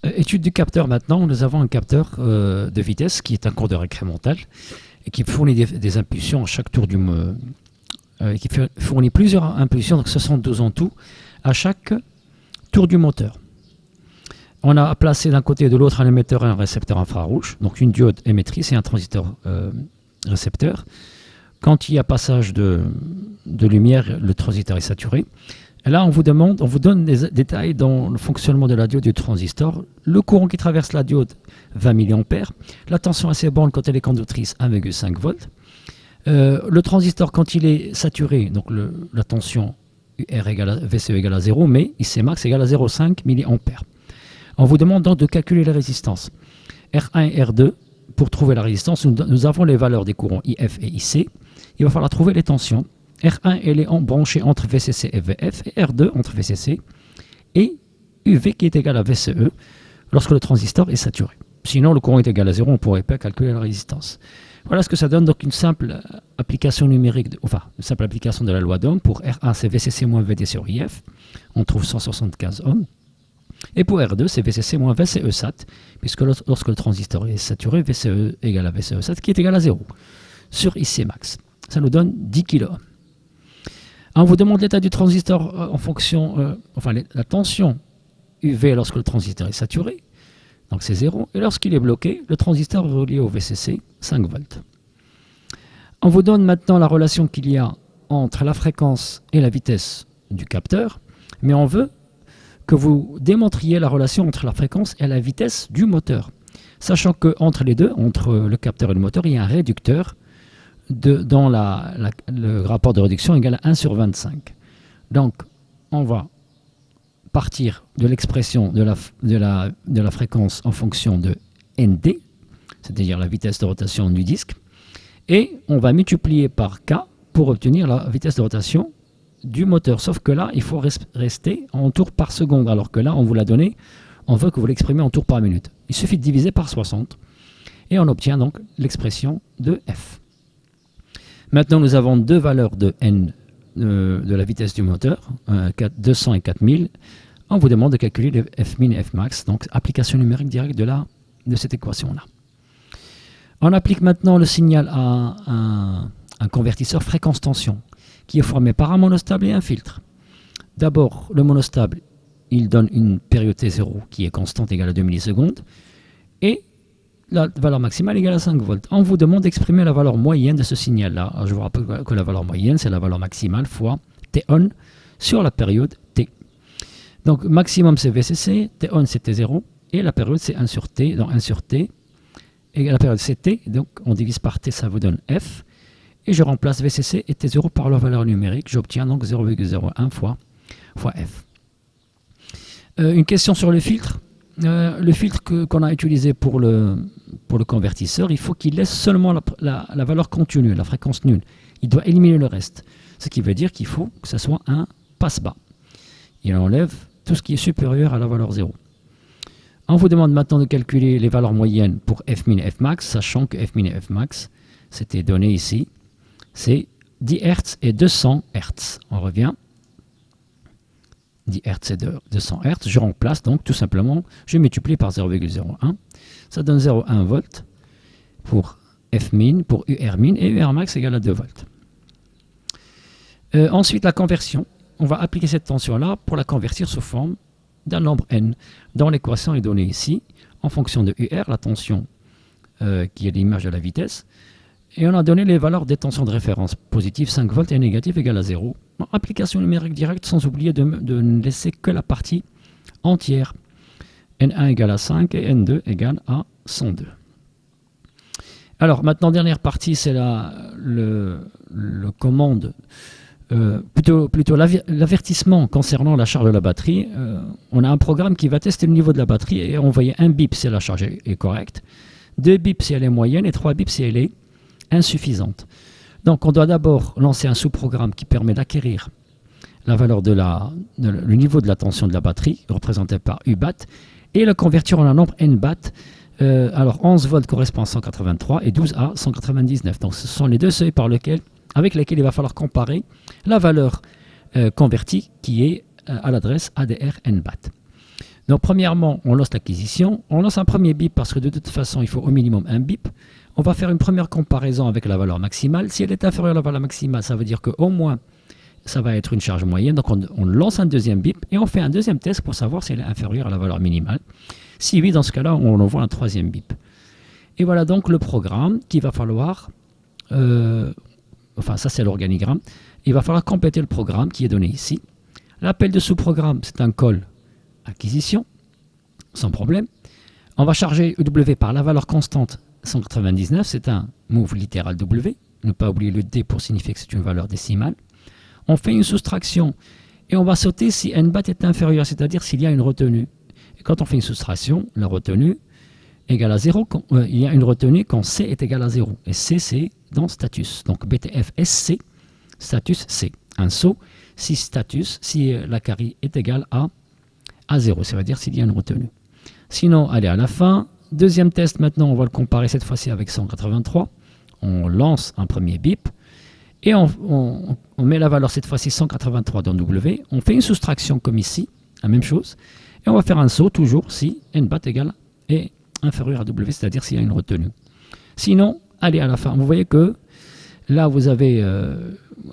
Étude du capteur maintenant. Nous avons un capteur de vitesse qui est un cours de incrémental et qui fournit des impulsions à chaque tour qui fournit plusieurs impulsions, donc 72 en tout, à chaque tour du moteur. On a placé d'un côté et de l'autre un émetteur et un récepteur infrarouge, donc une diode émettrice et un transistor récepteur. Quand il y a passage de lumière, le transistor est saturé. Et là, on vous donne des détails dans le fonctionnement de la diode et du transistor. Le courant qui traverse la diode, 20 mA. La tension assez bonne quand elle est conductrice, 1,5 volts. Le transistor, quand il est saturé, donc la tension VCE égale à 0, mais IC max égale à 0,5 mA. On vous demande donc de calculer les résistances. R1 et R2, pour trouver la résistance, nous avons les valeurs des courants IF et IC. Il va falloir trouver les tensions. R1, elle est branchée entre VCC et VF, et R2 entre VCC, et UV qui est égal à VCE lorsque le transistor est saturé. Sinon, le courant est égal à 0, on ne pourrait pas calculer la résistance. Voilà ce que ça donne, donc une simple application numérique, une simple application de la loi d'Ohm. Pour R1, c'est VCC moins VD sur IF, on trouve 175 ohms. Et pour R2, c'est VCC moins VCE SAT, puisque lorsque le transistor est saturé, VCE égale à VCE SAT, qui est égal à 0, sur IC max. Ça nous donne 10 kΩ. On vous demande l'état du transistor en fonction, la tension UV lorsque le transistor est saturé, donc c'est 0, et lorsqu'il est bloqué, le transistor est relié au VCC, 5 volts. On vous donne maintenant la relation qu'il y a entre la fréquence et la vitesse du capteur, mais on veut que vous démontriez la relation entre la fréquence et la vitesse du moteur, sachant qu'entre les deux, entre le capteur et le moteur, il y a un réducteur dans le rapport de réduction égal à 1 sur 25. Donc, on va partir de l'expression de la fréquence en fonction de ND, c'est-à-dire la vitesse de rotation du disque, et on va multiplier par K pour obtenir la vitesse de rotation du moteur. Sauf que là, il faut rester en tours par seconde, alors que là, on vous l'a donné, on veut que vous l'exprimiez en tours par minute. Il suffit de diviser par 60, et on obtient donc l'expression de F. Maintenant, nous avons deux valeurs de N de la vitesse du moteur, 200 et 4000. On vous demande de calculer les Fmin et Fmax, donc application numérique directe de cette équation-là. On applique maintenant le signal à un convertisseur fréquence-tension, qui est formé par un monostable et un filtre. D'abord, le monostable, il donne une période T0 qui est constante égale à 2 millisecondes, et la valeur maximale égale à 5 volts. On vous demande d'exprimer la valeur moyenne de ce signal-là. Je vous rappelle que la valeur moyenne, c'est la valeur maximale fois T1 sur la période T. Donc, maximum, c'est VCC, T1, c'est T0, et la période, c'est 1 sur T. Donc, 1 sur T, et la période, c'est T. Donc, on divise par T, ça vous donne F. Et je remplace VCC et T0 par leur valeur numérique. J'obtiens donc 0,01 fois F. Une question sur le filtre. Le filtre qu'on a utilisé pour le convertisseur, il faut qu'il laisse seulement la valeur contenue, la fréquence nulle. Il doit éliminer le reste. Ce qui veut dire qu'il faut que ce soit un passe-bas. Il enlève tout ce qui est supérieur à la valeur 0. On vous demande maintenant de calculer les valeurs moyennes pour Fmin et Fmax, sachant que Fmin et Fmax, c'était donné ici. C'est 10 Hz et 200 Hz. On revient. 10 Hz et 200 Hz. Je remplace donc tout simplement, je multiplie par 0,01. Ça donne 0,1 volt pour Fmin, pour URmin, et URmax égale à 2 volts. Ensuite, la conversion. On va appliquer cette tension-là pour la convertir sous forme d'un nombre n. Dans l'équation est donnée ici, en fonction de UR, la tension qui est l'image de la vitesse. Et on a donné les valeurs des tensions de référence, positive 5 volts et négative égale à 0. Bon, application numérique directe, sans oublier de ne laisser que la partie entière. N1 égale à 5 et N2 égale à 102. Alors maintenant, dernière partie, c'est le commande, plutôt l'avertissement concernant la charge de la batterie. On a un programme qui va tester le niveau de la batterie et envoyer un bip si la charge est correcte, 2 bips si elle est moyenne et 3 bips si elle est insuffisante. Donc on doit d'abord lancer un sous-programme qui permet d'acquérir la valeur le niveau de la tension de la batterie, représenté par UBAT, et le convertir en un nombre NBAT. Alors 11 volts correspond à 183 et 12 à 199. Donc ce sont les deux seuils avec lesquels il va falloir comparer la valeur convertie qui est à l'adresse ADR NBAT. Donc, premièrement, on lance l'acquisition. On lance un premier bip parce que de toute façon, il faut au minimum un bip. On va faire une première comparaison avec la valeur maximale. Si elle est inférieure à la valeur maximale, ça veut dire qu'au moins, ça va être une charge moyenne. Donc, on lance un deuxième bip et on fait un deuxième test pour savoir si elle est inférieure à la valeur minimale. Si oui, dans ce cas-là, on envoie un troisième bip. Et voilà donc le programme qu'il va falloir... enfin, ça, c'est l'organigramme. Il va falloir compléter le programme qui est donné ici. L'appel de sous-programme, c'est un call acquisition, sans problème. On va charger W par la valeur constante 199, c'est un move littéral W. Ne pas oublier le D pour signifier que c'est une valeur décimale. On fait une soustraction et on va sauter si nbat est inférieur, c'est-à-dire s'il y a une retenue. Et quand on fait une soustraction, la retenue égale à 0, il y a une retenue quand C est égal à 0. Et C, c'est dans status. Donc BTF SC, status C. Un saut si la carie est égale à 0, ça veut dire s'il y a une retenue. Sinon, allez à la fin. Deuxième test, maintenant, on va le comparer cette fois-ci avec 183. On lance un premier bip et on met la valeur cette fois-ci 183 dans W. On fait une soustraction comme ici, la même chose. Et on va faire un saut toujours si nbat égale est inférieur à W, c'est-à-dire s'il y a une retenue. Sinon, allez à la fin. Vous voyez que là, vous avez,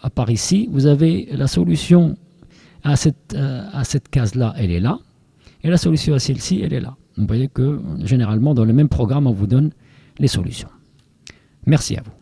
à part ici, vous avez la solution à cette case-là, elle est là. Et la solution à celle-ci, elle est là. Vous voyez que généralement, dans le même programme, on vous donne les solutions. Merci à vous.